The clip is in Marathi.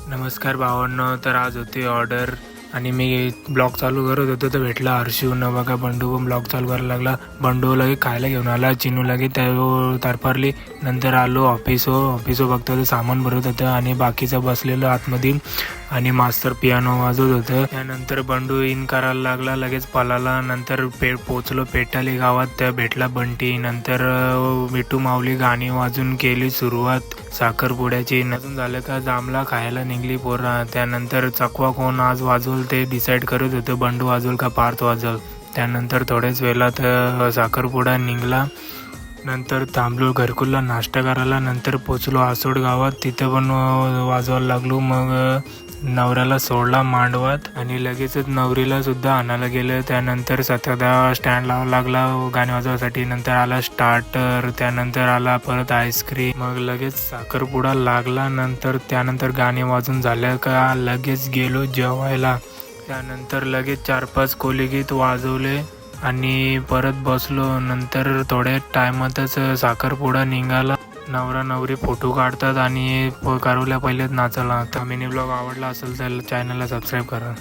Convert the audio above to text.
नमस्कार भावांनो. तर आज होती ऑर्डर आणि मी ब्लॉग चालू करत होतो तर भेटला हर्षू न बघा. बंडू पण ब्लॉग चालू करायला लागला. बंडू लगे खायला घेऊन आला. चिनू लगे त्या तारपारली. नंतर आलो ऑफिस बघतो तर सामान भरत होतं आणि बाकीचं बसलेलं आतमध्ये आणि मास्तर पियानो वाजवत होतं. त्यानंतर बंडू इन करायला लागला, लगेच पळाला. नंतर पोचलो पेटाली गावात. त्या भेटला बंटी. नंतर विटू माऊली गाणी वाजून केली सुरुवात साखरपुड्याची. नसून झालं का जांभळा खायला निघली पोरा. त्यानंतर चकवा कोण आज वाजवल ते डिसाईड करत होतं, बंडू वाजवल का पार्थ वाजवल. त्यानंतर थोड्याच वेळात साखरपुडा निघला. नंतर थांबलो घरकुलला नाश्ता करायला. नंतर पोचलो आसोड गावात. तिथं पण वाजवायला लागलो. मग नवऱ्याला सोडला मांडवात आणि लगेचच नवरीला सुद्धा आणायला गेलं. त्यानंतर सतदा स्टँड लावायला लागला गाणे वाजवायसाठी. नंतर आला स्टार्टर. त्यानंतर आला परत आईस्क्रीम. मग लगेच साखरपुडा लागला. त्यानंतर गाणे वाजून झालं का लगेच गेलो जेवायला. त्यानंतर लगेच 4-5 कोली गीत वाजवले आणि परत बसलो. नंतर थोड्या टायमातच साखरपुडा निघाला. नवरा नवरी फोटो काढतात आणि कारवल्या पहिलेच नाचायला. तर मिनी ब्लॉग आवडला असेल तर चॅनलला सबस्क्राईब करा.